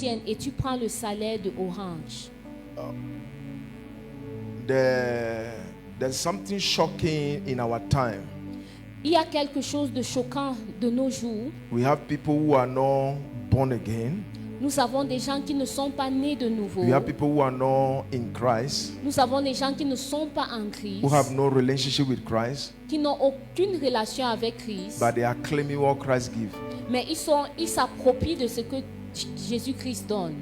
et tu prends le salaire de Orange. There's something shocking in our time. Il y a quelque chose de choquant de nos jours. We have people who are not born again. Nous avons des gens qui ne sont pas nés de nouveau. We have people who are not in Christ, Nous avons des gens qui ne sont pas en Christ, who have no relationship with Christ, qui n'ont aucune relation avec Christ, but they are claiming what Christ gives. mais ils s'approprient de ce que Jésus-Christ donne.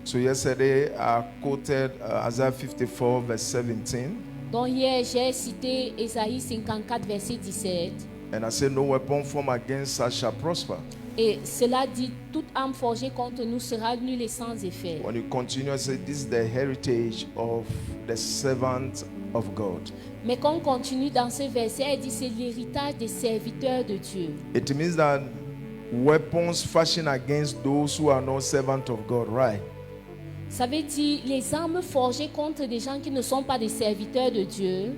So yesterday I quoted Isaiah 54 verse 17. Donc hier, j'ai cité Ésaïe 54, verset 17. And I said, no weapon formed against us shall prosper. Et cela dit, toute âme forgée contre nous sera nulle et sans effet. When you continue, I say, this is the heritage of the servant of God. Mais quand on continue dans ce verset, elle dit c'est l'héritage des serviteurs de Dieu. It means that weapons fashioned against those who are not servants of God, right? Ça veut dire les armes forgées contre des gens qui ne sont pas des serviteurs de Dieu.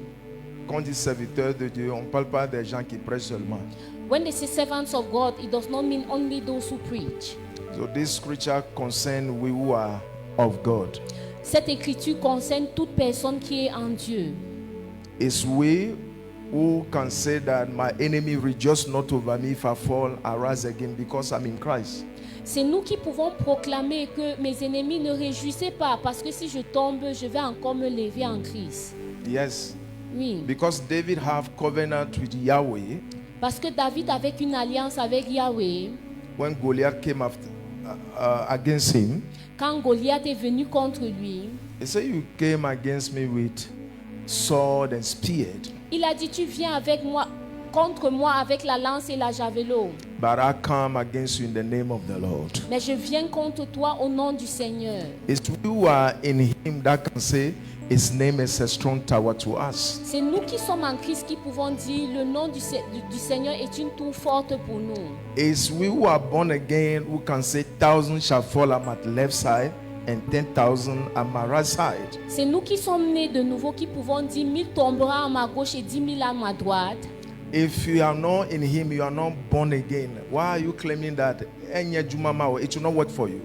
Quand on dit serviteurs de Dieu, on ne parle pas des gens qui prêchent seulement. When they say servants of God, it does not mean only those who preach. So this scripture concerns we who are of God. Cette écriture concerne toute personne qui est en Dieu. It's we who can say that my enemy rejoice not over me if I fall, I rise again because I'm in Christ. C'est nous qui pouvons proclamer que mes ennemis ne réjouissez pas parce que si je tombe, je vais encore me lever en Christ. Yes. Oui. Because David have covenant with Yahweh. Parce que David avait une alliance avec Yahweh. When Goliath came after, against him, Quand Goliath est venu contre lui, he said, you came against me with sword and spear, il a dit tu viens avec moi contre moi avec la lance et la javelot. but I come against you in the name of the Lord. Mais je viens contre toi au nom du Seigneur. It's we who are in him that can say his name is a strong tower to us. C'est nous qui sommes en Christ qui pouvons dire le nom du Seigneur est une tour forte pour nous. It's we who are born again who can say 1,000 shall fall at my left side and 10,000 at my right side. C'est nous qui sommes nés de nouveau qui pouvons dire 1000 tombera à ma gauche et 10 000 à ma droite. If you are not in him, you are not born again. Why are you claiming that it will not work for you?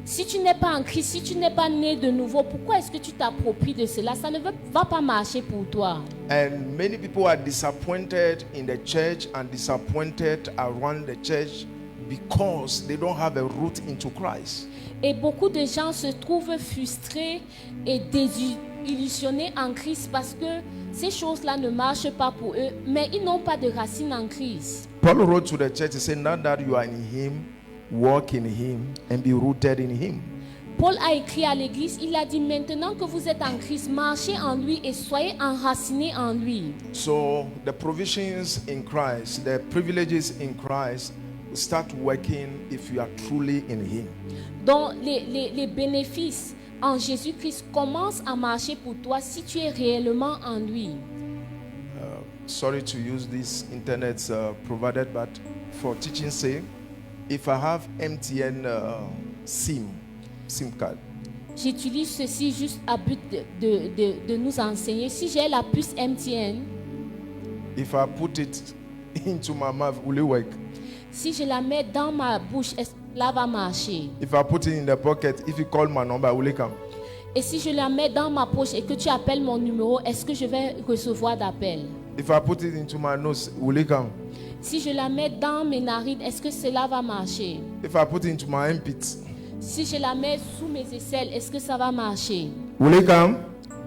Si tu n'es pas en Christ, si tu n'es pas né de nouveau, pourquoi est-ce que tu t'appropries de cela? Ça ne va pas marcher pour toi. And many people are disappointed in the church and disappointed around the church because they don't have a root into Christ. Et beaucoup de gens se trouvent frustrés et désillusionnés en Christ parce que ces choses-là ne marchent pas pour eux, mais ils n'ont pas de racines en Christ. Paul wrote to the church, he said, now that you are in him, walk in him and be rooted in him. Paul a écrit à l'église, il a dit maintenant que vous êtes en Christ, marchez en lui et soyez enracinés en lui. So the provisions in Christ, the privileges in Christ start working if you are truly in him. Donc les bénéfices en Jésus-Christ commencent à marcher pour toi si tu es réellement en lui. Sorry to use this internet provided, but for teaching sake, if I have MTN SIM card, J'utilise ceci juste à but de nous enseigner. Si j'ai la puce MTN, if I put it into my mouth, will it work? si je la mets dans ma bouche, est-ce que cela va marcher? If I put it in the pocket, if you call my number, will it come? Et si je la mets dans ma poche et que tu appelles mon numéro, est-ce que je vais recevoir d'appels? If I put it into my nose, will it come? Si je la mets dans mes narines, est-ce que cela va marcher? If I put it into my armpits, Si je la mets sous mes aisselles, est-ce que ça va marcher? will it come?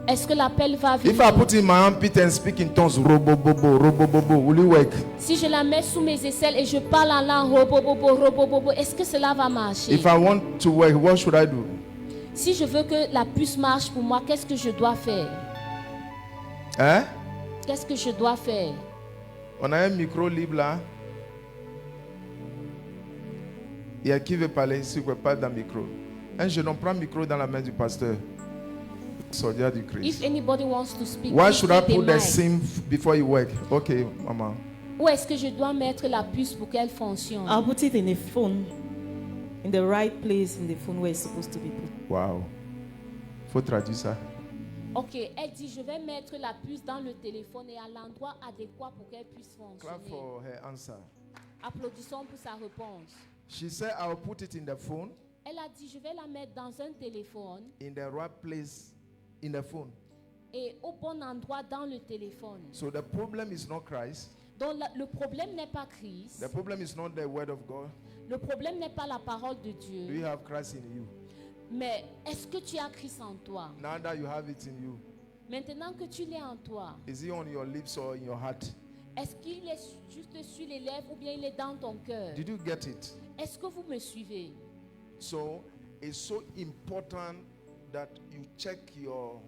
Est-ce que l'appel va If I venir? put it in my armpit and speak in tongues, robobobo, will it work? Si je la mets sous mes aisselles et je parle en langue, robobobo, robobobo, est-ce que cela va marcher? If I want to work, what should I do? Si je veux que la puce marche pour moi, qu'est-ce que je dois faire? Hein? Qu'est-ce que je dois faire? On a un micro libre là. Il y a qui veut parler ici, qui parle dans le micro. Un jeune homme prend le micro dans la main du pasteur. Soldier du Christ. If anybody wants to speak, Why please should I take the put the mic. SIM before you work? Okay, mama. Où est-ce que je dois mettre la puce pour qu'elle fonctionne? I'll put it in the phone, in the right place in the phone where it's supposed to be put. Wow. Faut traduire ça. Ok, elle dit je vais mettre la puce dans le téléphone et à l'endroit adéquat pour qu'elle puisse Clap fonctionner. for her answer. Applaudissons pour sa réponse. She said, I'll put it in the phone, Elle a dit, je vais la mettre dans un téléphone in the right place in the phone. et au bon endroit dans le téléphone. So the problem is not Christ. Donc le problème n'est pas Christ. The problem is not the word of God. Le problème n'est pas la parole de Do Dieu. you have Christ in you? Mais est-ce que tu as Christ en toi? Now that you have it in you, Maintenant que tu l'as en toi, is it on your lips or in your heart? est-ce qu'il est juste sur les lèvres ou bien il est dans ton cœur? Did you get it? Est-ce que vous me suivez? So it's so important that you check your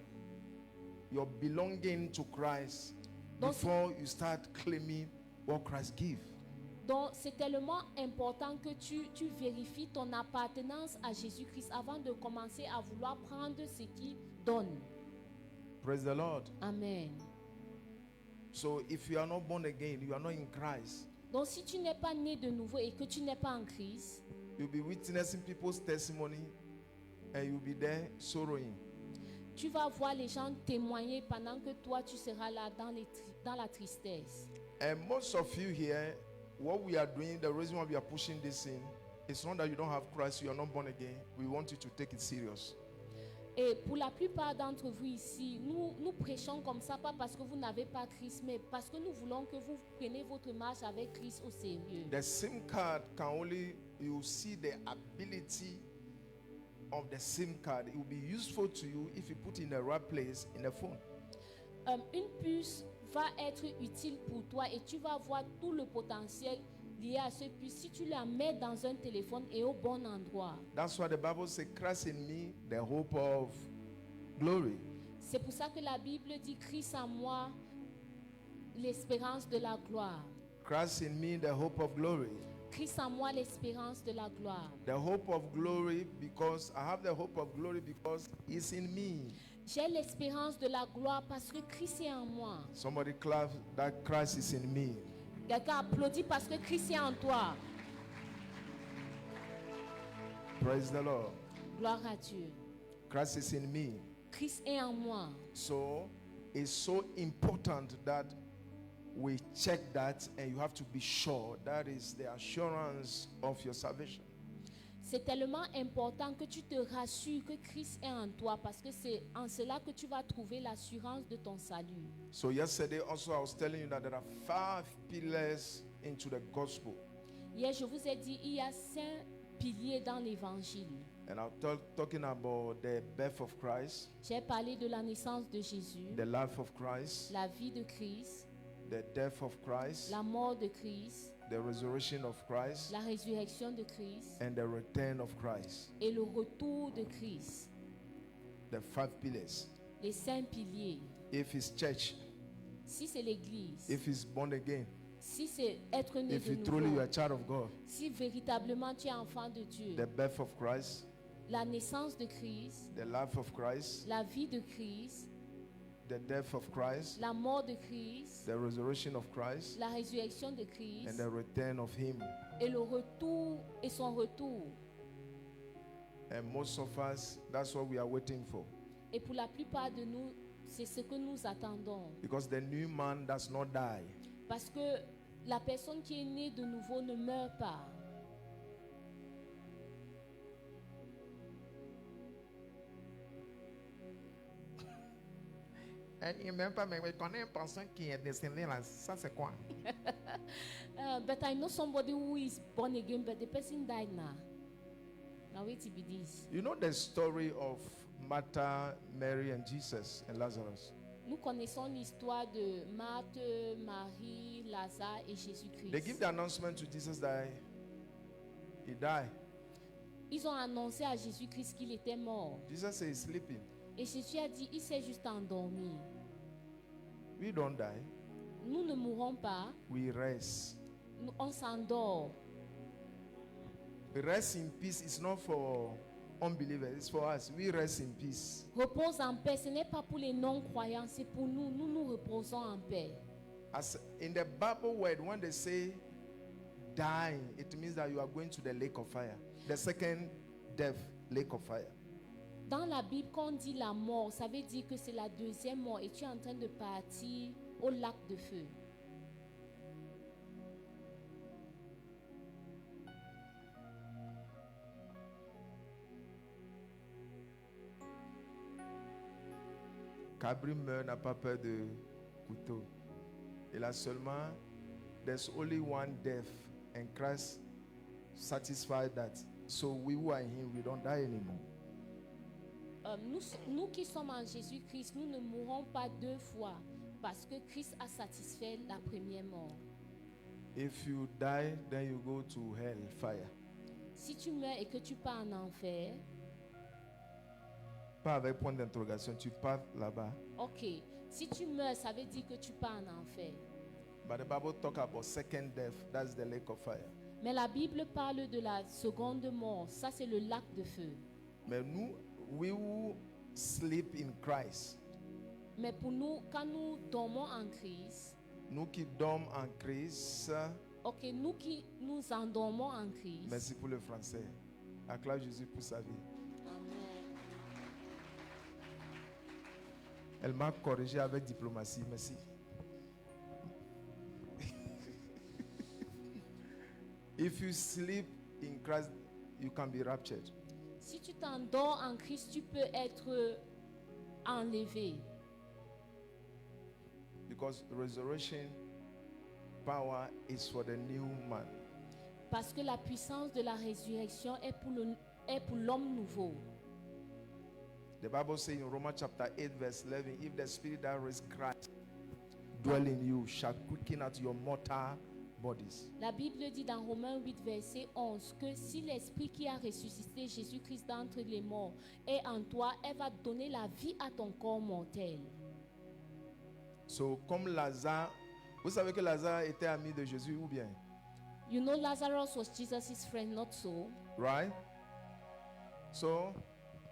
belonging to Christ Donc, before you start claiming what Christ gives. Donc c'est tellement important que tu vérifies ton appartenance à Jésus-Christ avant de commencer à vouloir prendre ce qu'il donne. Praise the Lord. Amen. So if you are not born again, you are not in Christ, Donc si tu n'es pas né de nouveau et que tu n'es pas en Christ, you'll be witnessing people's testimony and you'll be there sorrowing. tu vas voir les gens témoigner pendant que toi tu seras là dans la tristesse. And most of you here, what we are doing, the reason why we are pushing this in, it's not that you don't have Christ, you are not born again. We want you to take it serious. Et pour la plupart d'entre vous ici, nous prêchons comme ça, pas parce que vous n'avez pas Christ, mais parce que nous voulons que vous preniez votre marche avec Christ au sérieux. The SIM card can only, you see the ability of the SIM card. It will be useful to you if you put it in the right place in the phone. Une puce va être utile pour toi et tu vas voir tout le potentiel lié à ce puce si tu la mets dans un téléphone et au bon endroit. That's why the Bible says, Christ in me, the hope of glory. C'est pour ça que la Bible dit Christ en moi, l'espérance de la gloire. Christ in me, the hope of glory. Christ en moi, l'espérance de la gloire. The hope of glory, because I have the hope of glory because it's in me. J'ai l'espérance de la gloire parce que Christ est en moi. Somebody clap that Christ is in me. Quelqu'un applaudit parce que Christ est en toi. Praise the Lord. Gloire à Dieu. Christ is in me. Christ est en moi. So it's so important that we check that, and you have to be sure that is the assurance of your salvation. C'est tellement important que tu te rassures que Christ est en toi parce que c'est en cela que tu vas trouver l'assurance de ton salut. So yesterday also I was telling you that there are 5 pillars into the gospel. Hier, je vous ai dit, il y a 5 piliers dans l'évangile. And I'm talking about the birth of Christ, J'ai parlé de la naissance de Jésus, the life of Christ, la vie de Christ, the death of Christ, la mort de Christ, the resurrection of Christ, la résurrection de Christ and the return of Christ. et le retour de Christ. The 5 pillars. Les 5 piliers. If it's church, Si c'est l'église, if it's born again, si c'est être né if de you truly you are a nouveau, child of God, si véritablement tu es enfant de Dieu, the birth of Christ, la naissance de Christ, the life of Christ, la vie de Christ, the death of Christ, la mort de Christ, the resurrection of Christ, la résurrection de and Christ the return of Him. et le retour et son retour. And most of us, that's what we are waiting for. Et pour la plupart de nous, c'est ce que nous attendons. Because the new man does not die. Parce que la personne qui est née de nouveau ne meurt pas. Et même pas, mais connais une personne qui est décédée là, ça c'est quoi? But I know somebody who is born again, but the person died now. Now wait till be this. You know the story of Martha, Mary, and Jesus and Lazarus. Nous connaissons l'histoire de Marthe, Marie, Lazare et Jésus-Christ. They give the announcement to Jesus that he died. Ils ont annoncé à Jésus-Christ qu'il était mort. Jesus said he's sleeping. Et Jésus a dit, il s'est juste endormi. We don't die. Nous ne mourrons pas, We rest. on s'endort. Rest in peace is not for unbelievers, it's for us. We rest in peace. Repose en paix, ce n'est pas pour les non-croyants, c'est pour nous. Nous nous reposons en paix. As in the Bible word, when they say dying, it means that you are going to the lake of fire. The second death, lake of fire. Dans la Bible, quand on dit la mort, ça veut dire que c'est la deuxième mort et tu es en train de partir au lac de feu. Cabri meurt, n'a pas peur de couteau. Il a seulement, there's only one death, and Christ satisfied that. So we who are in him, we don't die anymore. Nous qui sommes en Jésus-Christ, nous ne mourrons pas deux fois parce que Christ a satisfait la première mort. If you die, then you go to hell, fire. Si tu meurs et que tu pars en enfer, Pas avec point d'interrogation, tu pars là-bas. ok. Si tu meurs, ça veut dire que tu pars en enfer. But the Bible talk about second death, that's the lake of fire. Mais la Bible parle de la seconde mort. Ça, c'est le lac de feu. Mais nous, we who sleep in Christ, Mais pour nous, quand nous dormons en Christ, nous qui dormons en Christ, ok, nous qui nous endormons en Christ. merci pour le français. Acclame Jésus pour sa vie. Amen. Elle m'a corrigé avec diplomatie, merci. If you sleep in Christ, you can be raptured. Si tu t'endors en Christ, tu peux être enlevé. Because resurrection power is for the new man. Parce que la puissance de la résurrection est pour l'homme nouveau. The Bible says in Romans chapter 8 verse 11, if the spirit that raised Christ dwell in you shall quicken out your mortal bodies. La Bible dit dans Romains 8, verset 11, que si l'esprit qui a ressuscité Jésus-Christ d'entre les morts est en toi, elle va donner la vie à ton corps mortel. So, comme Lazare, vous savez que Lazare était ami de Jésus ou bien? You know Lazarus was Jesus' friend, not so? Right? So,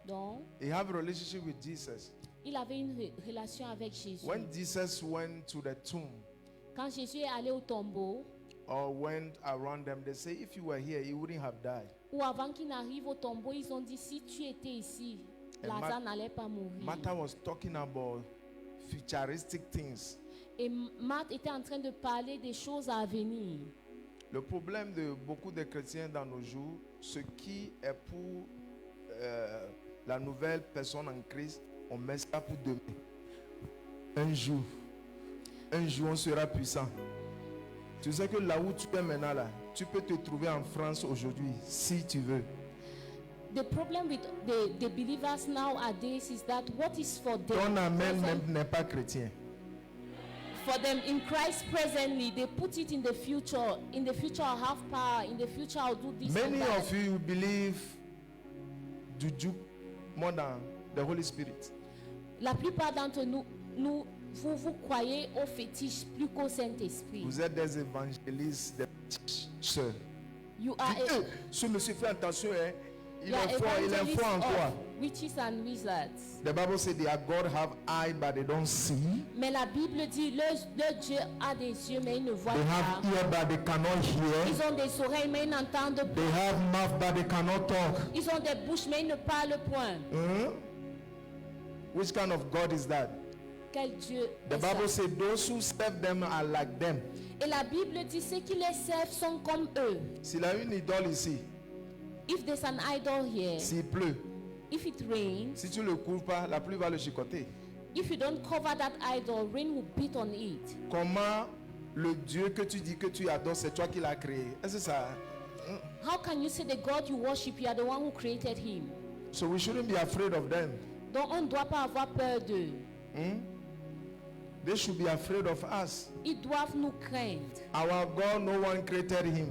Donc, he have a relationship with Jesus. il avait une relation avec Jésus. When Jesus went to the tomb Quand Jésus est allé au tombeau, or went around them, they say, if you were here, he wouldn't have died. ou avant qu'il n'arrive au tombeau, ils ont dit, si tu étais ici, Lazare n'allait pas mourir. Martha was talking about futuristic things. Et Marthe était en train de parler des choses à venir. Le problème de beaucoup de chrétiens dans nos jours, ce qui est pour la nouvelle personne en Christ, on met ça pour demain. Un jour, on sera puissant. Tu sais que là où tu es maintenant, là, tu peux te trouver en France aujourd'hui, si tu veux. The problem with the believers nowadays is that what is for them, Ton amen present- n'est pas chrétien. for them in Christ presently, they put it in the future. In the future, I'll have power. In the future, I'll do this Many and that. of you believe Juju more than the Holy Spirit. La plupart d'entre nous, vous croyez au fétiche plus qu'au Saint-Esprit. Vous êtes des évangélistes, des sœurs. You are Dites, ce monsieur fait attention, hein. Il you are est fort, il est evangelists fort en quoi? of witches and wizards. The Bible says their God have eyes but they don't see. Mais la Bible dit, leur Dieu a des yeux, mais ils ne voient They have pas. ear but they cannot hear. Ils ont des oreilles, mais ils n'entendent They pas. have mouth but they cannot talk. Ils ont des bouches, mais ils ne parlent point. Which kind of God is that? Quel Dieu The est ça? Bible says those who serve them are like them. Et la Bible dit, ceux qui les servent sont comme eux. S'il a une idole ici, If there's an idol here, s'il pleut, if it rains, si tu ne le couvres pas, la pluie va le chicoter. if you don't cover that idol, rain will beat on it. Comment le Dieu que tu dis que tu adores, c'est toi qui l'as créé? Est-ce que ça? How can you say the God you worship, you are the one who created him? So we shouldn't be afraid of them. Donc on ne doit pas avoir peur d'eux. They should be afraid of us. Ils doivent nous craindre. Our God, no one created him.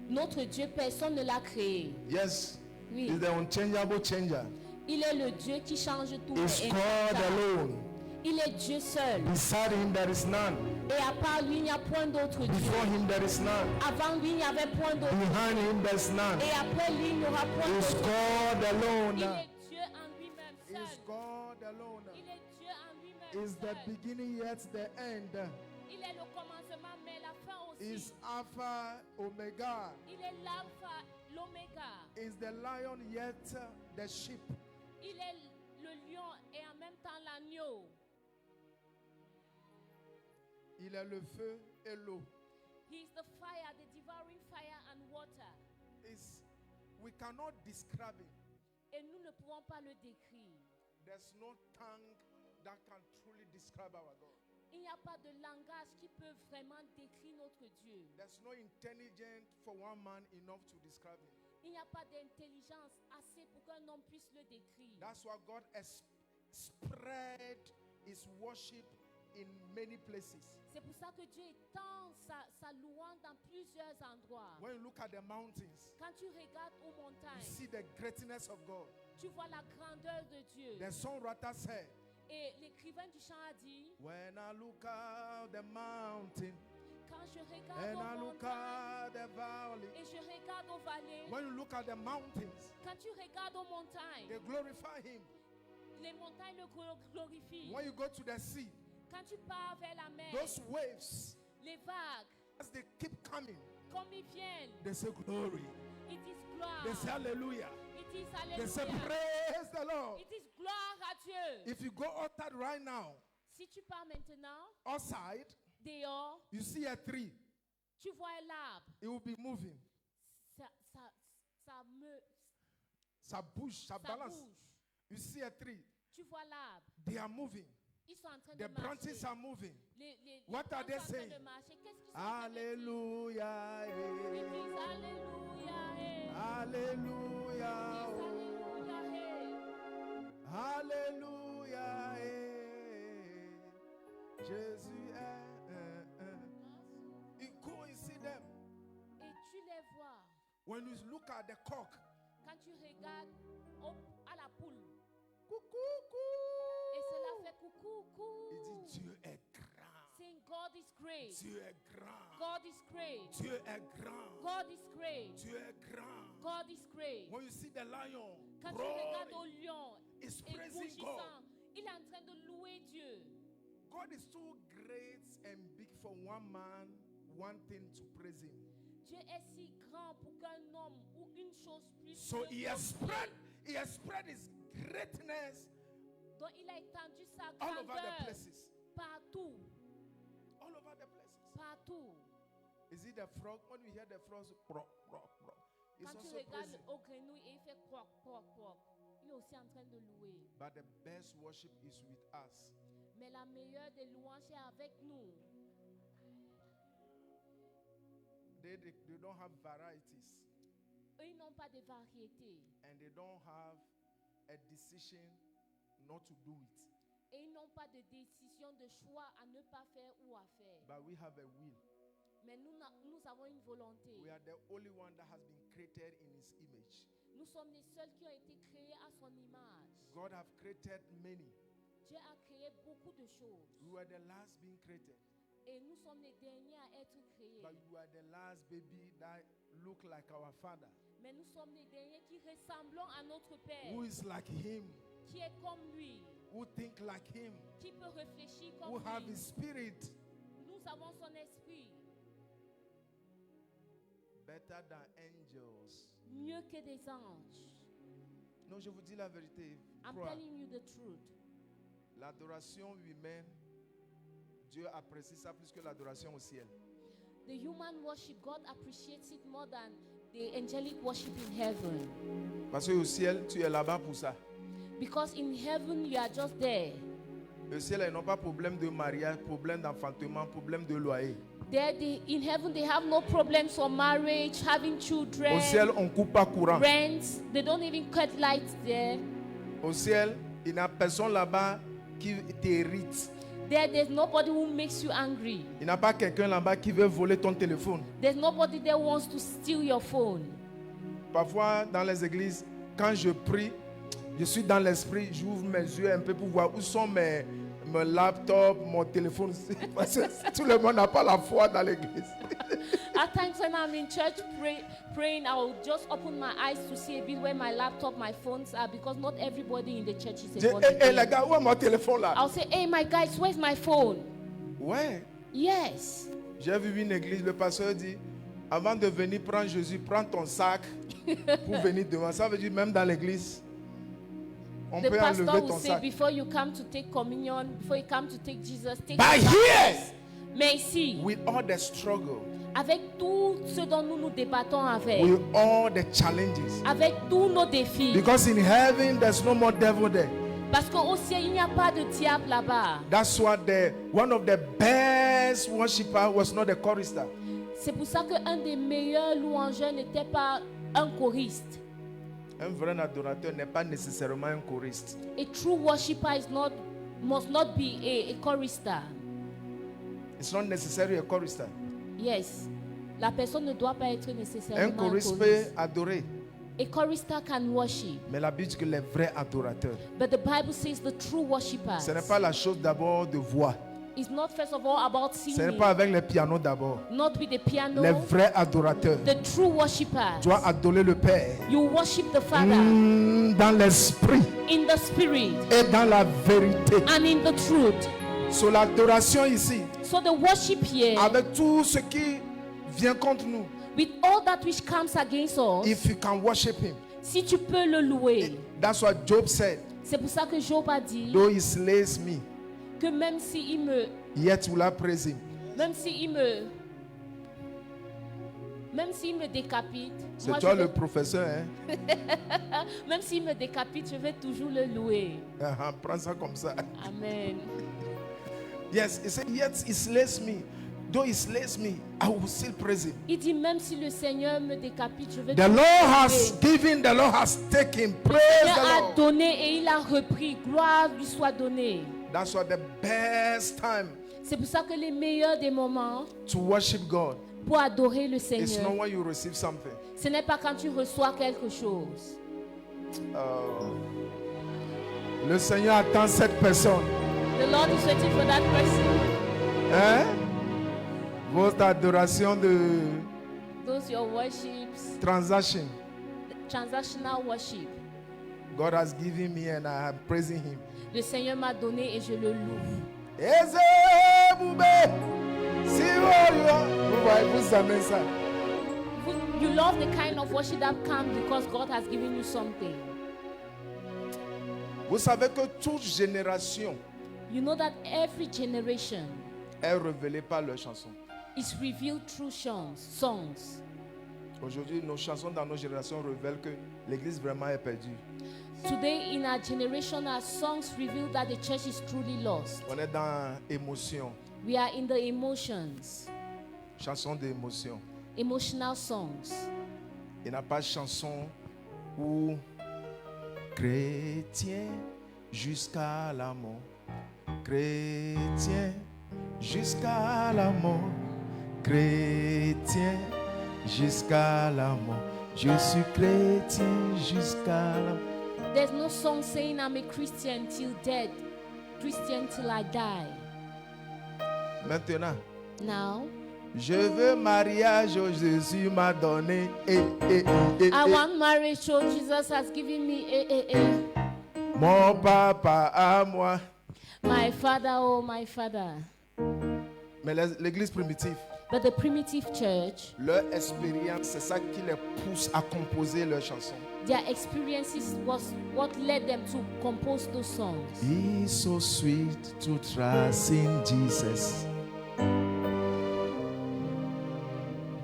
Notre Dieu, personne ne l'a créé. Yes, Oui. he's the unchangeable changer. Il est le Dieu qui change tout. He's et God immortal. alone. Il est Dieu seul. Beside him there is none. Et à part lui, il n'y a point d'autre Before Dieu. him there is none. Avant lui, il n'y avait point d'autre. Behind him there is none. Et après lui, il n'y aura point He's d'autre. God Il alone. est Dieu en lui-même He's seul. God alone. Il est Dieu en lui-même Is the seul. beginning yet the end. Il est le commencement, mais la fin aussi. Is Alpha Omega. Il est l'alpha, l'oméga. Is the lion yet the sheep. Il est le lion et en même temps l'agneau. Il est le feu et l'eau. He is the fire, the devouring fire and water. We cannot describe it. Et nous ne pouvons pas le décrire. There's no tongue that can truly describe our God. Il n'y a pas de langage qui peut vraiment décrire notre Dieu. There's no intelligence for one man enough to describe him. Il n'y a pas d'intelligence assez pour qu'un homme puisse le décrire. That's why God has spread his worship in many places. C'est pour ça que Dieu étend sa louange dans plusieurs endroits. When you look at the mountains, Quand tu regardes aux you montagnes, see the greatness of God. tu vois la grandeur de Dieu. The songwriter said, Et l'écrivain du chant a dit, when I look at the mountain quand je regarde and I aux look montagnes at the valley, et je regarde aux vallées, when you look at the mountains, quand tu regardes aux montagnes, they glorify him. les montagnes le glorifient. When you go to the sea, Quand tu pars vers la mer, those waves, les vagues, as they keep coming, comme ils viennent, they say glory. it is gloire. They say hallelujah. It is They say hallelujah. praise the Lord. It is gloire à Dieu. If you go outside right now, Si tu pars maintenant outside, dehors, you see a tree. tu vois un arbre. It will be moving. Ça bouge, ça balance. bouge. You see a tree. Tu vois l'arbre. They are moving. Ils sont en train The de marcher. branches are moving. Les What are branches they sont en train saying? de marcher. Qu'est-ce qu'ils sont en train de dire? Hallelujah. Ils disent Alléluia. Ils disent Hallelujah. Alléluia. Hallelujah. Jésus est. You go and see them. Et tu les vois. When you look at the cock, Quand tu regardes à la poule, coucou. et cela fait coucou, coucou. Il dit Dieu est grand. Saying God is great. Dieu est grand. God is great. Dieu est grand. God is great. Dieu est grand. God is great. When you see the lion Quand tu regardes au roaring, lion He's et praising rougissant, il est en train de louer Dieu. God is too great and big for one man, one thing to praise him. Dieu est si grand pour qu'un homme ou une chose puisse So le he has glorifier. spread his greatness Donc il a étendu sa all over the grandeur places. partout, All over the places. partout. Is it the frog? When you hear the frogs, it's Quand tu also regardes praising. au grenouille et il fait croc, croc, croc, il est aussi en train de louer. But the best worship is with us. Mais la meilleure des louanges est avec nous. They don't have varieties, Eux, ils n'ont pas de variété. and they don't have a decision not to do it. Et ils n'ont pas de décision, de choix à ne pas faire ou à faire. But we have a will. Mais nous avons une volonté. We are the only one that has been created in his image. Nous sommes les seuls qui ont été créés à son image. God have created many. Dieu a créé beaucoup de choses. We were the last being created. Et nous sommes les derniers à être créés. But we were the last baby that look like our father. Mais nous sommes les derniers qui ressemblons à notre Père. Who is like him. Qui est comme lui. Who think like him. Qui peut réfléchir Who comme have lui. his spirit. Nous avons son esprit. Better than angels. Mieux que des anges. Non, je vous dis la vérité. I'm Crois. telling you the truth. L'adoration humaine, Dieu apprécie ça plus que l'adoration au ciel. The human worship, God appreciates it more than the angelic worship in heaven. Parce que au ciel, tu es là-bas pour ça. Because in heaven you are just there. Au ciel, ils n'ont pas problème de mariage, problème d'enfantement, problème de loyer. There, in heaven they have no problems for marriage, having children, Au ciel, on coupe pas courant. rent. They don't even cut lights there. Au ciel, il n'y a personne là-bas qui t'hérite. There's nobody who makes you angry. Il n'y a pas quelqu'un là-bas qui veut voler ton téléphone. There's nobody there who wants to steal your phone. Parfois, dans les églises, quand je prie, je suis dans l'esprit, j'ouvre mes yeux un peu pour voir où sont mes laptops, mon téléphone. Parce que tout le monde n'a pas la foi dans l'église. At times when I'm in church praying, I will just open my eyes to see a bit where my laptop, my phones are, because not everybody in the church is a born Hey, les again. gars, où est mon téléphone là? I'll say, hey, my guys, where's my phone? Ouais. Yes. J'ai vu une église, le pasteur dit, avant de venir prendre Jésus, prends ton sac pour venir devant. Ça veut dire même dans l'église, on The peut pastor enlever will ton say, sac. before you come to take communion, before you come to take Jesus, take But your here, sac. Mais ici, with all the struggle, avec tout ce dont nous nous débattons avec, with all the challenges, avec tous nos défis, because in heaven there's no more devil there. Parce qu'au ciel, il n'y a pas de diable là-bas. That's why one of the best worshippers was not a chorister. C'est pour ça qu'un des meilleurs louangeurs n'était pas un choriste. Un vrai adorateur n'est pas nécessairement un choriste. A true worshipper must not be a chorister. It's not necessarily a chorister. Yes. La personne ne doit pas être nécessairement Un choriste peut choriste. adorer. A chorister can worship. Mais la Bible dit que les vrais adorateurs, But the Bible says the true worshippers. ce n'est pas la chose d'abord de voix. It's not first of all about Ce n'est singing. pas avec les pianos d'abord. Not with the piano. Les vrais adorateurs The true worshippers. doivent adorer le Père You worship the Father dans l'esprit in the spirit et dans la vérité. and in the truth. Sur l'adoration ici, So the worship here, avec tout ce qui vient contre nous, with all that which comes against us, if you can worship Him. si tu peux le louer. That's what Job said. C'est pour ça que Job a dit Though He slays me, que même si yet will I praise Him. même s'il me décapite, C'est moi, toi je vais- le professeur, hein? même s'il me décapite, je vais toujours le louer. Prends ça comme ça. Amen. Yes, He said, yet He slays me. Though He slays me, I will still praise Him. Il dit même si le Seigneur me décapite, je vais The toujours Lord le has louer. given, the Lord has taken. Le Praise Seigneur the a Lord. donné et il a repris. Gloire lui soit donnée. That's why the best time C'est pour ça que les meilleurs des moments to worship God pour adorer le is Seigneur, not when you receive something. ce n'est pas quand tu reçois quelque chose. Le Seigneur attend cette personne. The Lord is waiting for that person. Hein? Votre adoration de Those your worships, transaction. transactional worship. God has given me and I am praising Him. Le Seigneur m'a donné et je le loue. Eze Boubé, si vous voyez, vous aimez ça. You love the kind of worship that comes because God has given you something. Vous savez que toute génération You know that every generation est révélée par leurs chansons. is revealed through songs. Aujourd'hui, nos chansons dans nos générations révèlent que l'Église vraiment est perdue. Today in our generation, our songs reveal that the church is truly lost. On est dans émotion, We are in the emotions, chanson d'émotion. emotional songs. Il n'y a pas de chanson où chrétien jusqu'à la mort, chrétien jusqu'à la mort, chrétien jusqu'à la mort, je suis chrétien jusqu'à la mort. There's no song saying I'm a Christian till death, Christian till I die. Maintenant, Now, je veux mariage, oh, Jésus m'a donné. I want marriage, so Jesus has given me Mon papa à moi. my father, oh my father. Mais l'église primitive, But the primitive church, leur expérience, c'est ça qui les pousse à composer leurs chansons. their experiences was what led them to compose those songs. It's so sweet to trust in Jesus.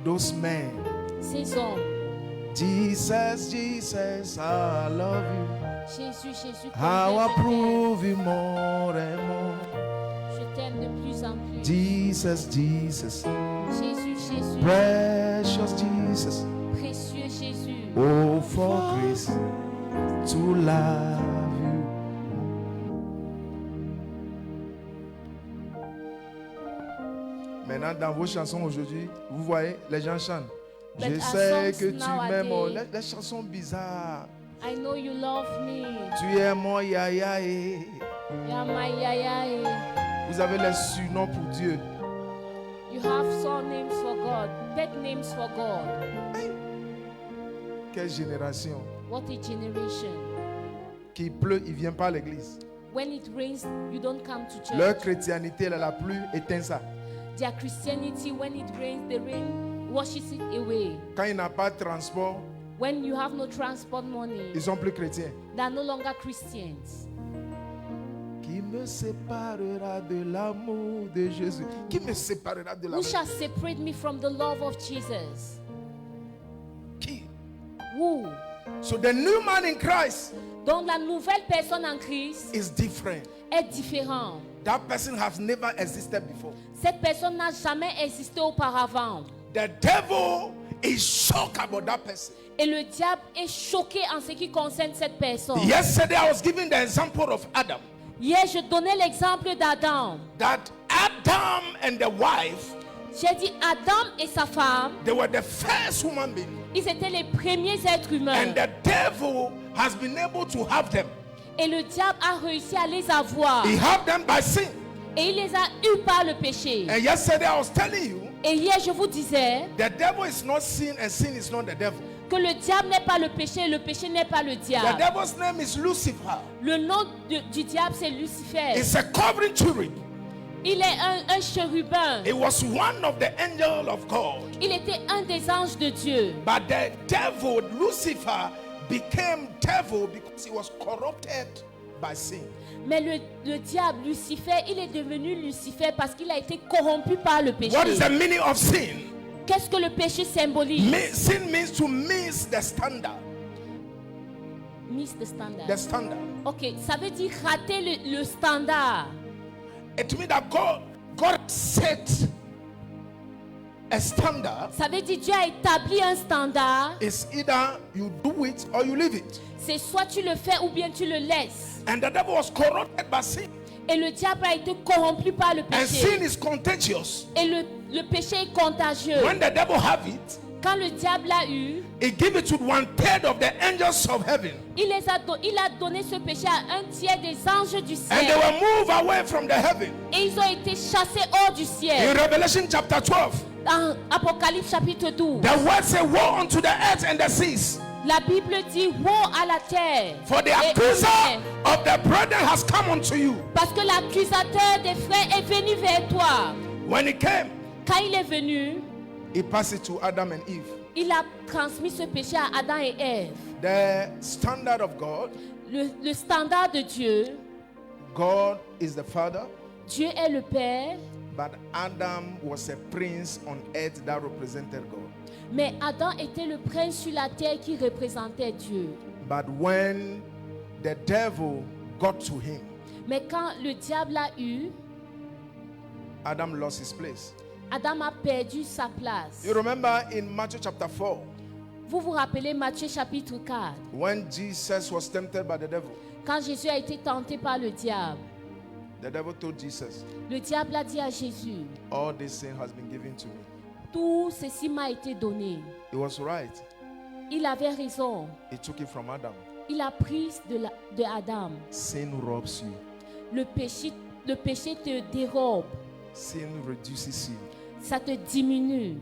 Those men, Ces hommes, Jesus, Jesus, I love you. Jésus, Jésus, How I combien je t'aime. prove you more and more. Je t'aime de plus en plus. Jesus, Jesus, Jésus, Jésus, precious Jesus. précieux Jésus. Oh, for grace to love you. Maintenant, dans vos chansons aujourd'hui, vous voyez, les gens chantent. But Je our sais songs que tu m'aimes. Oh, nowadays- les chansons bizarres. I know you love me. Tu es mon yaya. You're my yaya. Vous avez les surnoms pour Dieu. You have surnames for God, pet names for God. Quelle génération. What a generation. Qu'il pleut, il ne vient pas à l'église. When it rains, you don't come to church. Leur chrétienté, elle, la pluie éteint ça. Their Christianity, when it rains, the rain washes it away. Quand il n'a pas de transport, When you have no transport money, ils sont plus chrétiens. they are no longer Christians. Qui me séparera de l'amour de Jésus? Qui me séparera de Who l'amour? shall separate me from the love of Jesus? Qui? Who? So the new man in Christ, Donc la nouvelle personne en Christ is different. est différente. That person has never existed before. Cette personne n'a jamais existé auparavant. The devil is shocked about that person. Et le diable est choqué en ce qui concerne cette personne. Yesterday I was giving the example of Adam. Hier, je donnais l'exemple d'Adam. That Adam and the wife, J'ai dit Adam et sa femme, they were the first human being. ils étaient les premiers êtres humains. And the devil has been able to have them. Et le diable a réussi à les avoir. He had them by sin. Et il les a eus par le péché. And yesterday I was telling you, Et hier, je vous disais the devil is not sin and sin is not the devil. que le diable n'est pas le péché et le péché n'est pas le The diable. devil's name is Lucifer. Le nom du diable, c'est Lucifer. It's a covering cherub. Il est un chérubin. It was one of the angels of God. Il était un des anges de Dieu. But the devil, Lucifer, became devil because he was corrupted by sin. Mais le diable, Lucifer, il est devenu Lucifer parce qu'il a été corrompu par le péché. What is the meaning of sin? Qu'est-ce que le péché symbolise? Sin means to miss the standard. Miss the standard. The standard. Ok, ça veut dire rater le standard. It means that God set a standard. Ça veut dire Dieu a établi un standard. It's either you do it or you leave it. C'est soit tu le fais ou bien tu le laisses. And the devil was corrupted by sin. Et le diable a été corrompu par le And sin péché. is contagious. Et le péché est contagieux. When the devil have it, Quand le diable l'a eu, he give it to 1/3 of the angels of heaven. il a donné ce péché à un tiers des anges du And they ciel. were moved away from the heaven. Et ils ont été chassés hors du In ciel. Revelation chapter 12, Dans Apocalypse chapitre 12, the word say, woe unto the earth and the seas. la Bible dit woe à la terre. For the et aux accuser mers. of the brethren has come unto you. Parce que l'accusateur des frères est venu vers toi. When he came, Quand il est venu, he passed it to Adam and Eve. il a transmis ce péché à Adam et Ève. The standard of God, Le standard de Dieu, God is the Father, Dieu est le Père, but Adam was a prince on earth that represented God. mais Adam était le prince sur la terre qui représentait Dieu. But when the devil got to him, Mais quand le diable l'a eu, Adam lost his place. Adam a perdu sa place. You remember in Matthew chapter 4, Vous vous rappelez Matthieu chapitre 4, when Jesus was tempted by the devil, quand Jésus a été tenté par le diable, the devil told Jesus, le diable a dit à Jésus, all this sin has been given to me. tout ceci m'a été donné. He was right. Il avait raison. He took it from Adam. Il a pris de Adam. Sin robs you. Le péché te dérobe. Sin reduces you. Ça te diminue.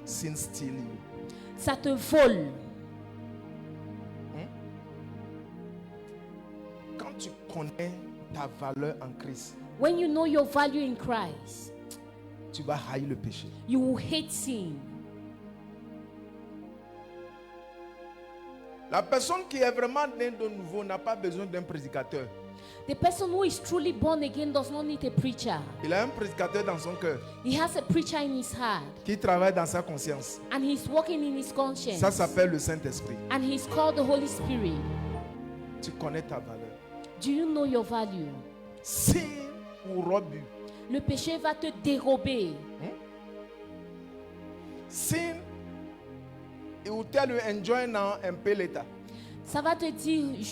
Sin steals you. Ça te vole. Quand tu connais ta valeur en Christ, When you know your value in Christ, tu vas haïr le péché. you will hate sin. La personne qui est vraiment née de nouveau n'a pas besoin d'un prédicateur. The person who is truly born again does not need a preacher. Il a un prédicateur dans son cœur He has a preacher in his heart, qui travaille dans sa conscience. and he's working in his conscience. Ça s'appelle le Saint-Esprit. And he's called the Holy Spirit. Tu connais ta valeur. Do you know your value? Sin ou robe you. Le péché va te dérober. Sin, it will tell you enjoy now and pay later. Ça va te dire,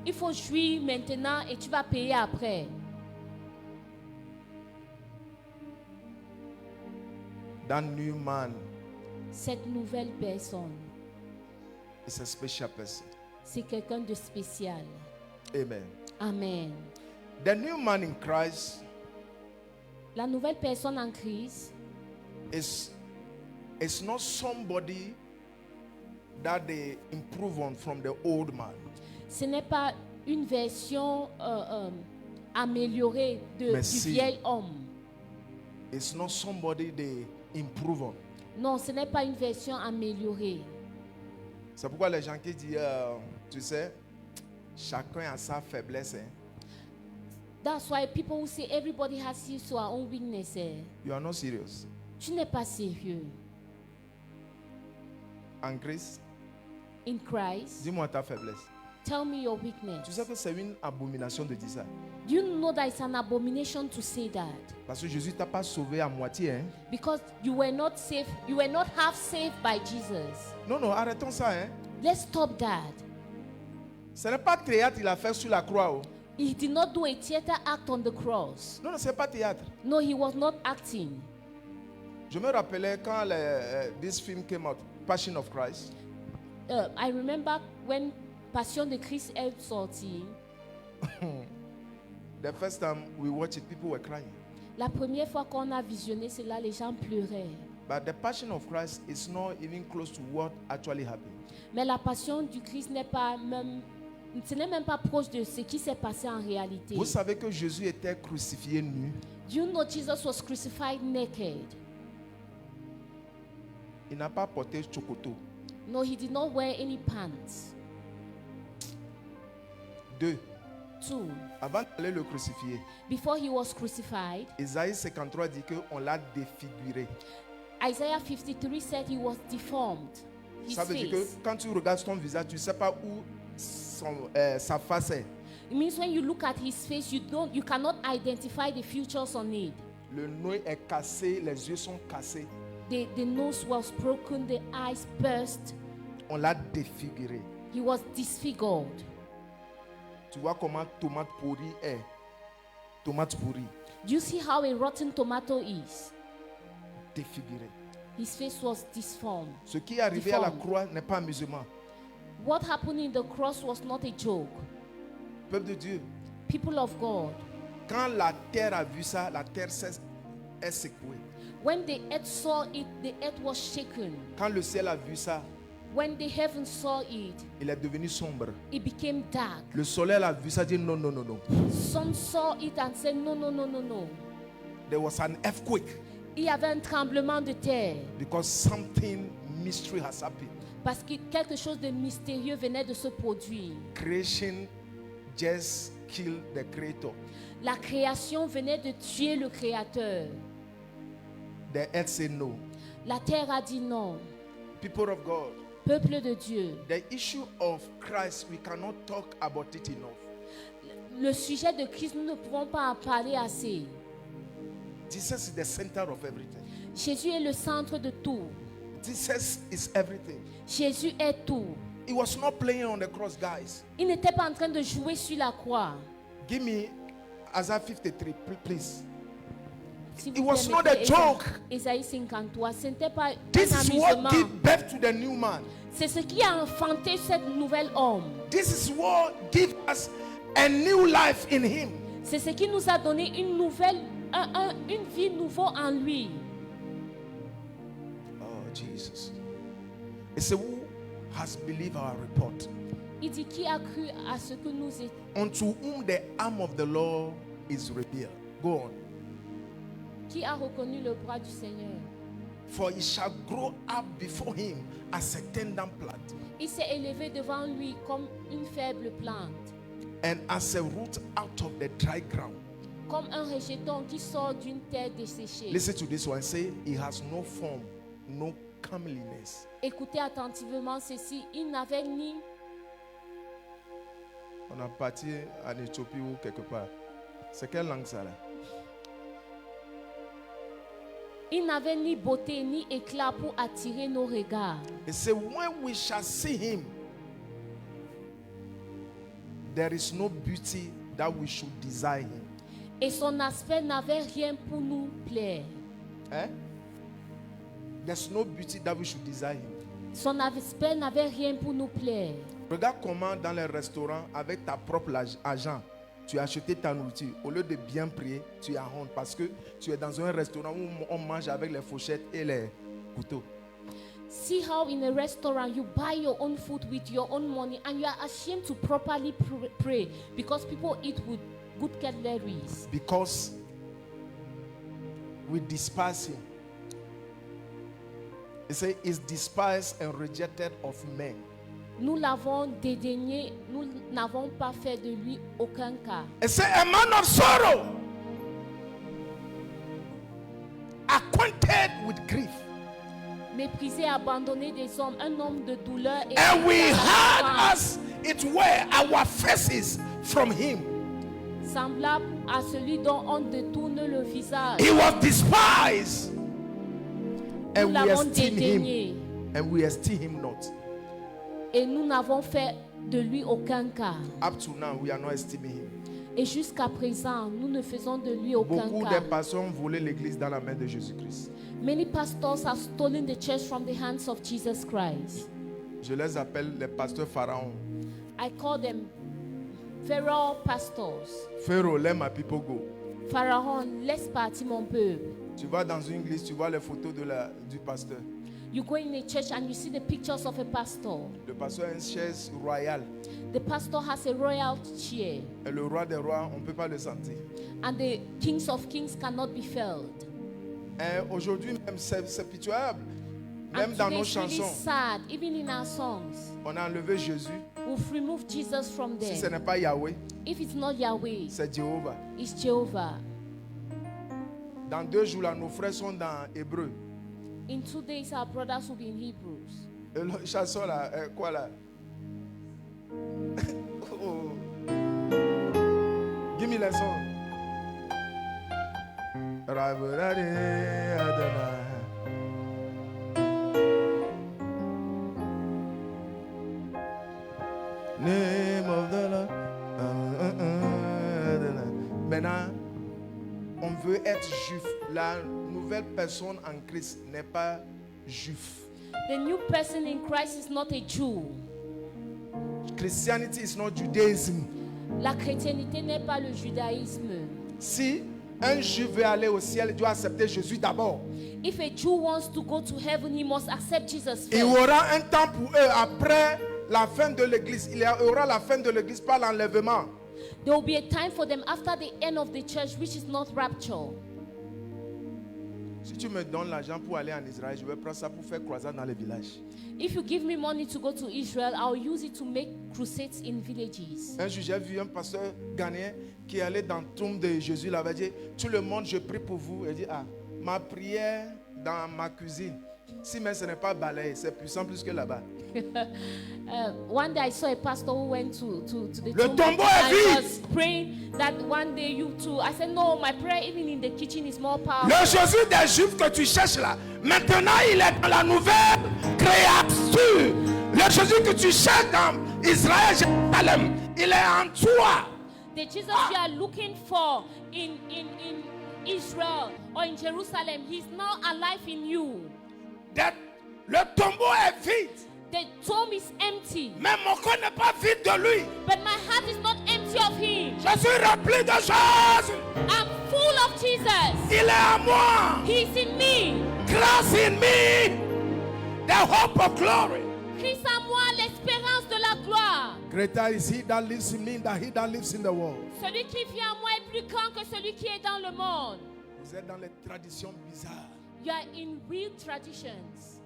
il faut jouir maintenant et tu vas payer après. That new man Cette nouvelle personne, is a special person. c'est quelqu'un de spécial. Amen. Amen. The new man in Christ La nouvelle personne en Christ, is not somebody that they improve on from the old man. ce n'est pas une version améliorée du Merci. vieil homme. It's not somebody they improve on. Non, ce n'est pas une version améliorée. C'est pourquoi les gens qui disent, tu sais, chacun a sa faiblesse. Hein. That's why people who say everybody has his or her own weaknesses. You are not serious. Tu n'es pas sérieux. En Christ, In Christ, dis-moi ta faiblesse. Tell me your weakness. Tu sais que c'est une abomination de dire ça. Do you know that it's an abomination to say that? Parce que Jésus t'a pas sauvé à moitié. Hein? Because you were not saved, you were not half saved by Jesus. Non, non, arrêtons ça. Hein? Let's stop that. Ce n'est pas théâtre qu'il a fait sur la croix. Oh. He did not do a theater act on the cross. Non, non, ce n'est pas théâtre. No, he was not acting. Je me rappelais quand this film came out, Passion of Christ. I remember when Passion de Christ est sorti. The first time we watched it, people were crying. La première fois qu'on a visionné cela, les gens pleuraient. But the Passion of Christ is not even close to what actually happened. Mais la passion du Christ n'est pas même, ce n'est même pas proche de ce qui s'est passé en réalité. Vous savez que Jésus était crucifié nu. Do you know Jesus was crucified naked? Il n'a pas porté chocoto. No, he did not wear any pants. 2. 2. Avant d'aller le crucifier, Before he was crucified, Isaïe 53 dit qu'on l'a défiguré. Isaiah 53 said he was deformed. His Ça veut dire que face. quand tu regardes ton visage, tu ne sais pas où sa face est. It means when you look at his face, you cannot identify the features on it. Le nez est cassé, les yeux sont cassés. The nose was broken, the eyes burst. On l'a défiguré. He was disfigured. Tu vois comment tomate pourrie est. Tomate pourrie, Do you see how a rotten tomato is? défiguré. His face was disformed. Ce qui est arrivé à la Deformed. croix n'est pas amusement. What happened in the cross was not a joke. Peuple de Dieu, People of God, quand la terre a vu ça, la terre est secouée. when the earth saw it, the earth was shaken. Quand le ciel a vu ça, When the heaven saw it, il est devenu sombre. it became dark. Le soleil a vu ça, dit non, non, non, non. Sun saw it and said, no, no, no, no, no. There was an earthquake Il y avait un tremblement de terre because something mystery has happened. parce que quelque chose de mystérieux venait de se produire. Creation just killed the creator. La création venait de tuer le créateur. The earth said no. La terre a dit non. People of God, Peuple de Dieu, the issue of Christ, we cannot talk about it enough. le sujet de Christ, nous ne pouvons pas en parler assez. Jesus is the center of everything. Jésus est le centre de tout. Jesus is everything. Jésus est tout. He was not playing on the cross, guys. Il n'était pas en train de jouer sur la croix. Give me Isaiah 53, please. S'il It vous was plaît, not a mettez joke. Ésaïe 53, ce n'était pas This un is what amusement. gave birth to the new man. C'est ce qui a enfanté cette nouvelle homme. This is what gives us a new life in him. C'est ce qui nous a donné une nouvelle, une vie nouvelle en lui. Oh, Jesus. It said, who has believed our report? Il dit qui a cru à ce que nous étions. Unto whom the arm of the Lord is revealed. Go on. Qui a reconnu le bras du Seigneur. For he shall grow up before him as a tender plant, Il s'est élevé devant lui comme une faible plante, and as a root out of the dry ground. comme un rejeton qui sort d'une terre desséchée. Listen to this one. Say, he has no form, no comeliness. Écoutez attentivement ceci. Il n'avait ni, On a parti en Éthiopie ou quelque part. C'est quelle langue ça là? il n'avait ni beauté ni éclat pour attirer nos regards. It said, when we shall see him, there is no beauty that we should desire him. Et son aspect n'avait rien pour nous plaire. Eh? There's no beauty that we should desire him. Son aspect n'avait rien pour nous plaire. Regarde comment dans les restaurants, avec ta propre argent, tu as acheté ta nourriture. Au lieu de bien prier, tu as honte parce que tu es dans un restaurant où on mange avec les fourchettes et les couteaux. See how in a restaurant you buy your own food with your own money and you are ashamed to properly pray because people eat with good cutleries. Because we despise him. It says, is despised and rejected of men. Nous l'avons dédaigné, nous n'avons pas fait de lui aucun cas. It says, a man of sorrow, acquainted with grief. Méprisé, abandonné des hommes, un homme de douleur et And we had souffrance. us it were our faces from him. Semblable à celui dont on détourne le visage. He was despised, Nous and we l'avons esteem dédaigné him, and we esteem him not. et nous n'avons fait de lui aucun cas. Up to now, we are not esteeming him. Et jusqu'à présent, nous ne faisons de lui aucun Beaucoup cas. de pasteurs ont volé l'église dans la main de Jésus-Christ. Many pastors have stolen the church from the hands of Jesus Christ. Je les appelle les pasteurs pharaons. I call them Pharaoh pastors. Pharaoh, let my people go. Pharaon, laisse partir mon peuple. Tu vas dans une église, tu vois les photos du pasteur. You go in a church and you see the pictures of a pastor. Le pasteur a une chaise royale. The pastor has a royal chair. Et le roi des rois, on ne peut pas le sentir. And the kings of kings cannot be felt. Et aujourd'hui même, c'est pitoyable. Même And dans today nos it's really chansons, sad, even in our songs. on a enlevé Jésus. We've removed Jesus from Si ce there. n'est pas Yahweh, If it's not Yahweh, c'est Jéhovah. it's Jehovah. Dans 2 jours, là, nos frères sont dans Hébreu. In 2 days, our brothers will be in Hebrews. Et le chanson là, quoi là? Oh. Give me the song. Name of the Lord. Maintenant, on veut être juif. La nouvelle personne en Christ n'est pas juif. The new person in Christ is not a Jew. Christianity is not Judaism. La chrétienté n'est pas le judaïsme. Si un juif veut aller au ciel, il doit accepter Jésus d'abord. If a Jew wants to go to heaven, he must accept Jesus Il y first. aura un temps pour eux après la fin de l'église. Il y aura la fin de l'église par l'enlèvement. There will be a time for them after the end of the church, which is not rapture. Si tu me donnes l'argent pour aller en Israël, je vais prendre ça pour faire croisade dans les villages. If you give me money to go to Israel, I'll use it to make crusades in villages. Un jour, j'ai vu un pasteur ghanéen qui allait dans la tombe de Jésus. Il avait dit, tout le monde, je prie pour vous. Il dit, ah, ma prière dans ma cuisine. Si même ce n'est pas balayé, c'est puissant plus que là-bas. One day I saw a pastor who went to the Le tomb tombeau and est vide. was praying that one day you too. I said, no, my prayer even in the kitchen is more powerful. Le Jésus des Juifs que tu cherches là, maintenant il est dans la nouvelle créature. Le Jésus que tu cherches dans Israël, Jérusalem, il est en toi. The Jesus you are looking for in Israel or in Jerusalem, he's now alive in you. Le tombeau est vide. The tomb is empty, Mais mon corps n'est pas vide de lui. but my heart is not empty of him. Je suis rempli de choses. I'm full of Jesus. Il est en moi. He's in me. Christ in me. The hope of glory. Christ en moi, l'espérance de la gloire. Greater is he that lives in me than he that lives in the world. Celui qui vit en moi est plus grand que celui qui est dans le monde. Vous êtes dans les traditions bizarres. You are in real traditions.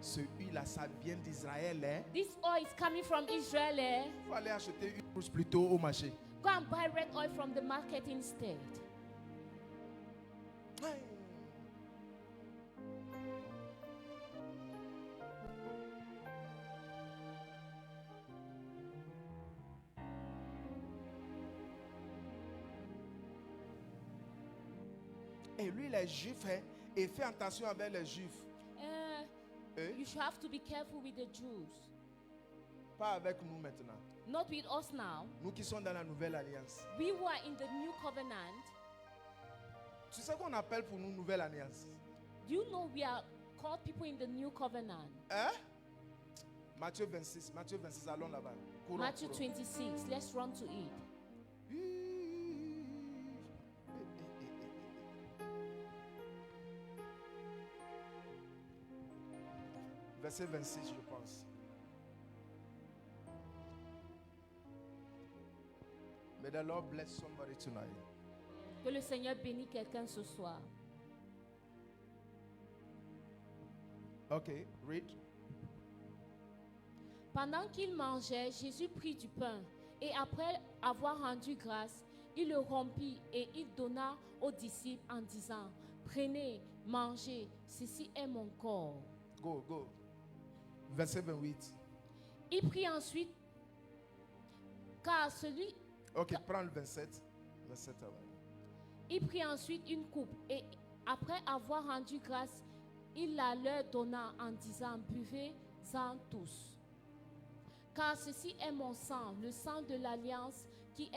Ce huile-là, ça vient d'Israël. Hein? This oil is coming from Israel. Eh? Il faut aller acheter une rouge plutôt au marché. Go and buy red oil from the market instead. Et lui, les Juifs, hein, et fait attention avec les Juifs. You should have to be careful with the Jews. Pas avec nous maintenant. Not with us now. Nous qui sommes dans la nouvelle alliance. We who are in the new covenant. Tu sais qu'on appelle pour nous nouvelle alliance? Do you know we are called people in the new covenant? Hein? Matthieu 26, allons là-bas. Courons, Matthew courons. 26, let's run to it. Verset 26, je pense. May the Lord bless somebody tonight. Que le Seigneur bénisse quelqu'un ce soir. Okay, read. Pendant qu'il mangeait, Jésus prit du pain et après avoir rendu grâce, il le rompit et il donna aux disciples en disant, prenez, mangez, ceci est mon corps. Go. Verset 28. Il prit ensuite Car celui, Ok, prends le 27. 27 avant. il prit ensuite une coupe et après avoir rendu grâce, il la leur donna en disant, buvez-en tous. Car ceci est mon sang, le sang de l'alliance qui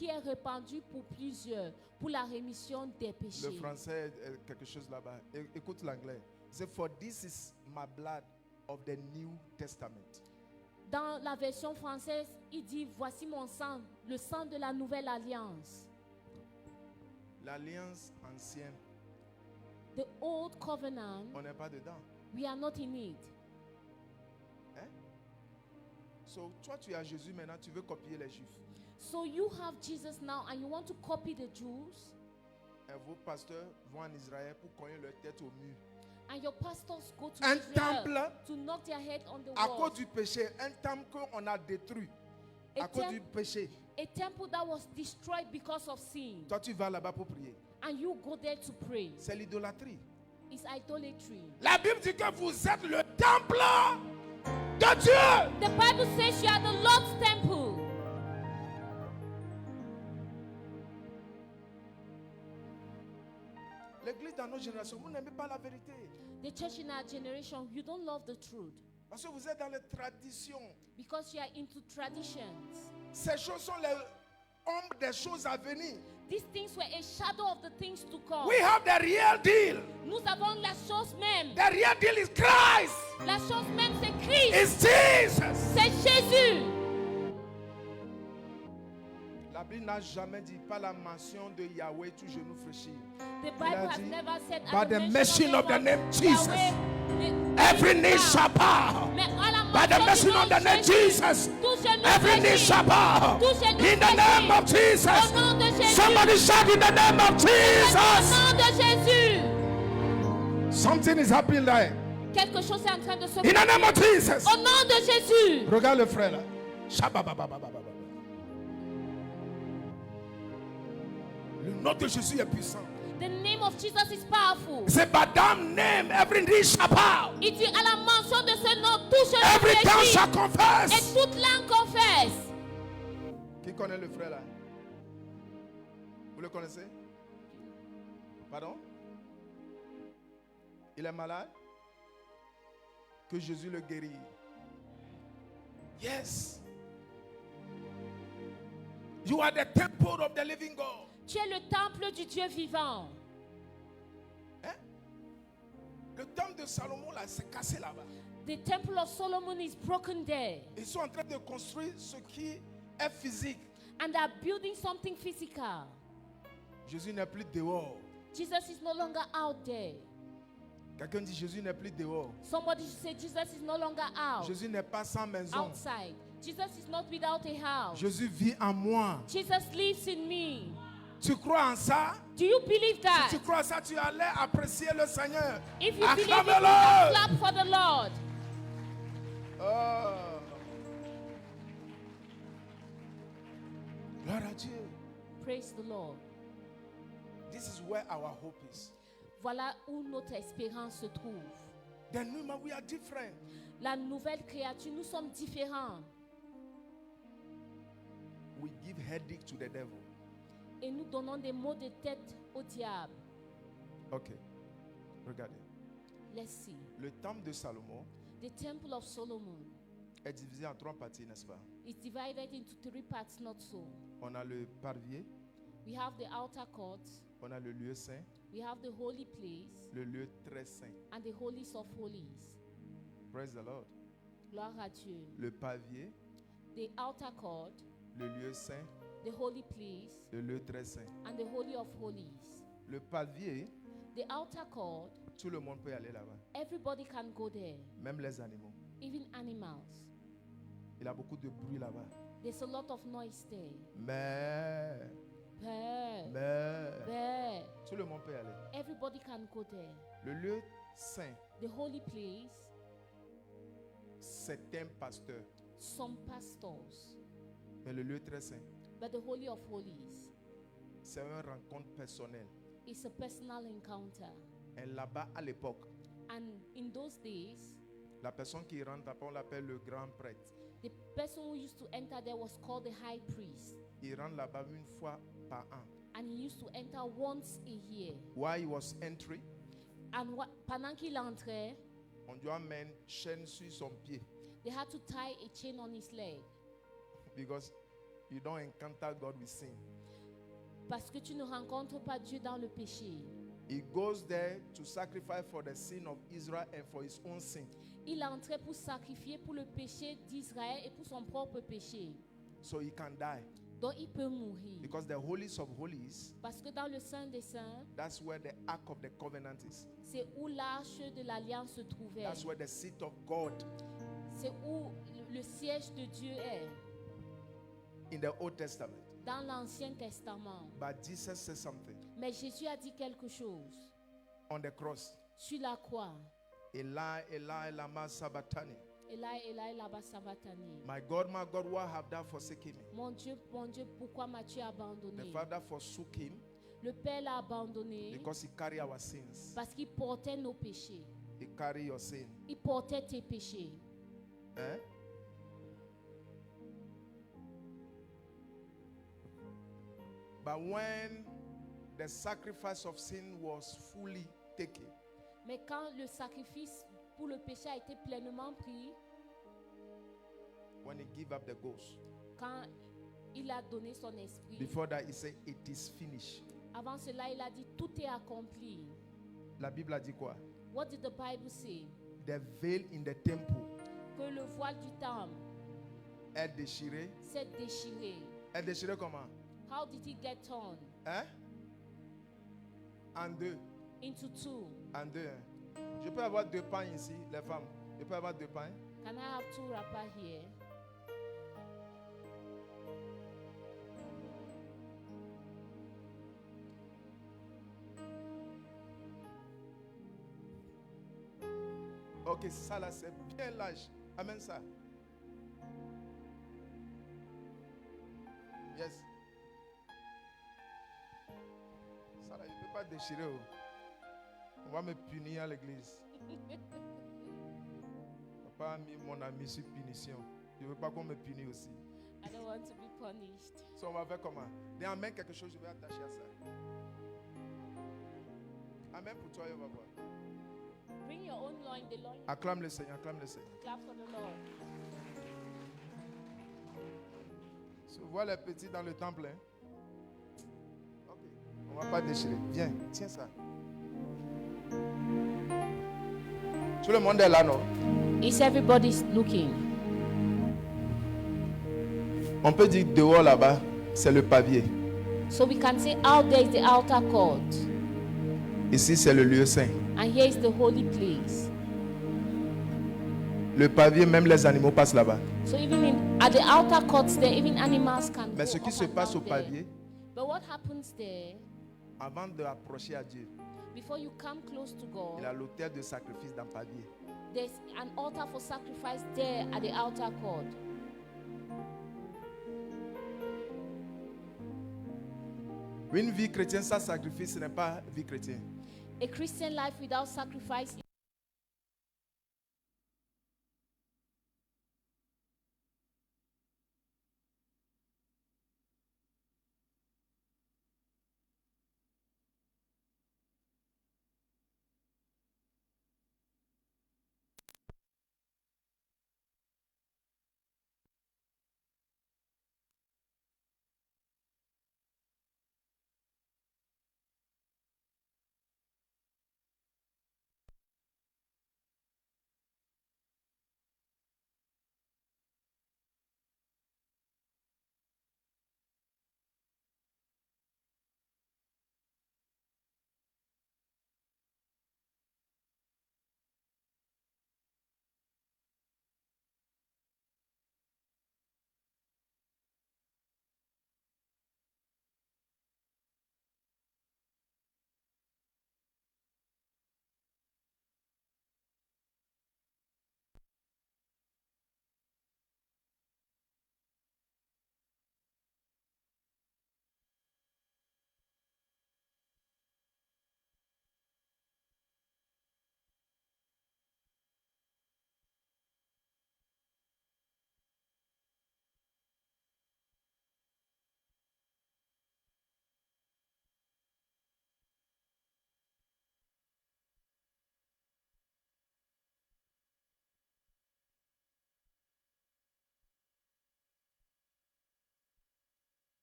est répandu pour plusieurs, pour la rémission des péchés. Le français est quelque chose là-bas. Écoute l'anglais. C'est for this is my blood of the New Testament. Dans la version française, il dit, voici mon sang, le sang de la nouvelle alliance. L'alliance ancienne, The old covenant, on n'est pas dedans. we are not in it. Hein? So, toi, tu as Jésus maintenant, tu veux copier les Juifs. So you have Jesus now and you want to copy the Jews, Et vos pasteurs vont en Israël pour cogner leur tête au mur. and your pastors go to Un Israel temple to knock their head on the à wall. cause du péché. Un temple qu'on a détruit à cause du péché. A temple that was destroyed because of sin. Toi, tu vas là-bas pour prier. And you go there to pray. C'est l'idolâtrie. It's idolatry. La Bible dit que vous êtes le temple de Dieu. The Bible says you are the Lord's temple. L'église dans nos générations, vous n'aimez pas la vérité. The church in our generation, you don't love the truth Parce que vous êtes dans les traditions. because you are into traditions. Ces choses sont les ombres des choses à venir. These things were a shadow of the things to come. We have the real deal. Nous avons la chose même. The real deal is Christ. La chose même, c'est Christ. It's Jesus. C'est Jésus. La Bible n'a jamais dit par la mention de Yahweh tout genou fléchir. The Bible a has dit, never said by at the the mention of the name Jesus, every knee shall bow. By the mention of the name Jesus, every knee shall bow. In the name of Jesus. Au nom de Jésus. Somebody shout in the name of Au Jesus. nom de Jésus. Something is happening there. Quelque chose est en train de se In the name of Jesus. Au nom de Jésus. Regarde le frère là. Shababababababa. Le nom de Jésus est puissant. The name of Jesus is powerful. C'est by that name every knee shall bow. Il dit à la mention de ce nom, tout genou Every tongue fléchit shall et confess. toute langue confesse. Qui connaît le frère là? Vous le connaissez? Pardon? Il est malade? Que Jésus le guérit. Yes. You are the temple of the living God. Tu es le temple du Dieu vivant. Hein? Le temple de Salomon là, c'est cassé là-bas. The temple of Solomon is broken there. Ils sont en train de construire ce qui est physique. And they are building something physical. Jésus n'est plus dehors. Jesus is no longer out there. Quelqu'un dit Jésus n'est plus dehors. Somebody should say Jesus is no longer out. Jésus n'est pas sans maison. Outside. Jesus is not without a house. Jésus vit en moi. Jesus lives in me. Tu crois en ça? Do you believe Si that? tu crois en ça, tu allais apprécier le Seigneur. If you believe it, you Acclame-le. clap for the Lord. Oh. Gloire à Dieu. Praise the Lord. This is where our hope is. Voilà où notre espérance se trouve. The new man, we are different. La nouvelle créature, nous sommes différents. We give headache to the devil. Et nous donnons des maux de tête au diable. Ok. Regardez. Let's see. Le temple de Salomon The temple of Solomon est divisé en 3 parties, n'est-ce pas? is divided into 3 parts, not so. On a le parvis, We have the outer court, on a le lieu saint, we have the holy place, le lieu très saint. and the holies of holies. Praise the Lord. Gloire à Dieu. Le pavier, The outer court, le lieu saint, the holy place, le lieu très saint. and the holy of holies. Le pavier, The outer court, tout le monde peut aller là-bas, everybody can go there, même les animaux. even animals. Il y a beaucoup de bruit là-bas. There's a lot of noise there. Mais, There. tout le monde peut y aller. Everybody can go there. Le lieu saint, The holy place, c'est un pasteur. some pastors, Mais le lieu très saint, but the holy of holies c'est une rencontre personnelle. is a personal encounter. Et là-bas, à l'époque, And in those days, la personne qui rentre, après, on l'appelle le grand prêtre. The person who used to enter there was called the high priest. Il rentre là-bas une fois par an. And he used to enter once a year. While he was entering, And pendant qu'il entrait, on doit mettre une chaîne sur son pied. they had to tie a chain on his leg. Because you don't encounter God with sin. Parce que tu ne rencontres pas Dieu dans le péché. He goes there to sacrifice for the sin of Israel and for his own sin. Il entrait pour sacrifier pour le péché d'Israël et pour son propre péché. So he can die. Donc il peut mourir. Because the holies of holies, Parce que dans le Saint des Saints, that's where the ark of the covenant is. c'est où l'arche de l'alliance se trouvait. That's where the seat of God C'est où le siège de Dieu est. in the Old Testament. Dans l'Ancien Testament. But Jesus said something Mais Jésus a dit quelque chose. on the cross. Sur la croix. Eli, Eli, lama sabachthani. Eli, lama sabachthani. My God, why have thou forsaken me? Mon Dieu, pourquoi m'as-tu The abandonné? Father forsook him Le Père l'a abandonné because he carried our sins. parce qu'il portait nos péchés. He carried your sin. Il portait tes péchés. Eh? But when the sacrifice of sin was fully taken, Mais quand le sacrifice pour le péché a été pleinement pris, when he gave up the ghost, quand il a donné son esprit, before that he said, it is finished. avant cela, il a dit tout est accompli. La Bible a dit quoi? What did the Bible say? The veil in the temple Que le voile du temple est déchiré. s'est déchiré. Est déchiré comment? How did he get torn? Hein? En deux. Into two. En deux. Hein? Je peux avoir deux pains ici, les femmes. Je peux avoir deux pains. Can I have two wrappers here? Ok, ça là c'est bien large. Amène ça. Yes. Ça là, il ne peut pas déchirer. Oh. On va me punir à l'église. Papa a mis mon ami sur punition. Je ne veux pas qu'on me punisse aussi. I don't want to be punished. So on va faire comment? Dès amène quelque chose, je vais attacher à ça. Amène pour toi et on va voir. Bring your own loin, the loin. Acclame le Seigneur, acclame le Seigneur. Clap for the Lord. Tu vois les petits dans le temple. Hein? Ok. On ne va pas déchirer. Viens, tiens ça. Tout le monde est là, non? Is everybody looking? On peut dire dehors là-bas, c'est le pavier. So we can say out there is the outer court. Ici, c'est le lieu saint. And here is the holy place. Le pavier, même les animaux passent là-bas. So even at the outer courts there, even animals can Mais go ce qui up se and passe au down there. pavier, But what happens there, avant d'approcher à Dieu, before you come close to il y a God, l'autel de sacrifice dans le pavier. there's an altar for sacrifice there at the outer court. Une vie chrétienne sans sacrifice, ce n'est pas vie chrétienne. A Christian life without sacrifice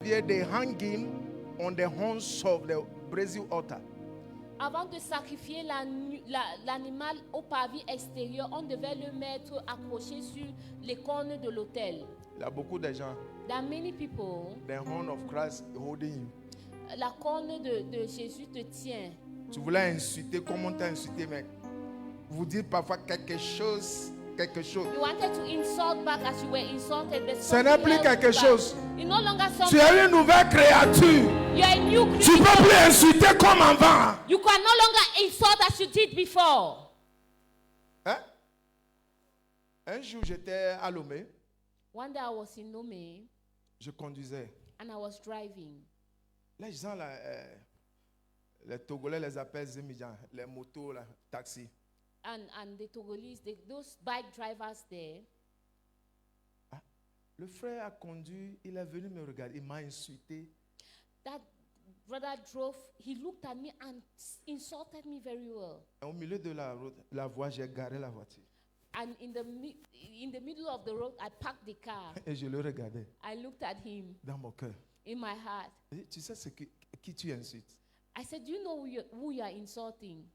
sacrifier, they hang him on the horns of the brazen altar. Avant de sacrifier l'animal au pavé extérieur, on devait le mettre accroché sur les cornes de l'autel. Il y a beaucoup de gens, There are many people, the horn of Christ holding you. la corne de Jésus te tient. Tu voulais insulter, comment t'as insulté, mais vous dites parfois quelque chose. You wanted to insult back as you were insulted. But Ce n'est plus quelque chose. It's no longer Tu something. es une nouvelle créature. You are a new Tu ne creature. peux plus insulter comme avant. You can no longer insult as you did before. Hein? Un jour, j'étais à Lomé. One day I was in Lomé Je conduisais. and I was driving. Les gens là, les Togolais les appellent Zemidjan, les motos, là, taxis. And the Togolese, those bike drivers there, Le frère a conduit, il est venu me regarder, il m'a insulté. that brother drove, he looked at me and insulted me very well. Au milieu de la route, la voie, j'ai garé la voiture. And in the middle of the road, I parked the car. Et je le regardais I looked at him dans mon cœur. in my heart. Et tu sais qui tu insultes? I said, do you know who you are insulting?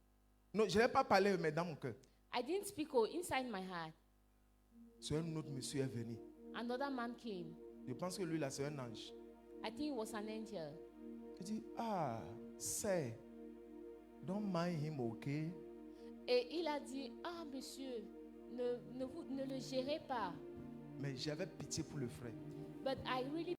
Non, je n'ai pas parlé, mais dans mon cœur. I didn't speak inside my heart. C'est un autre monsieur est venu. Another man came. Je pense que lui là, c'est un ange. I think it was an angel. Il dit, say, don't mind him, okay? Et il a dit, monsieur, ne le gérez pas. Mais j'avais pitié pour le frère. But I really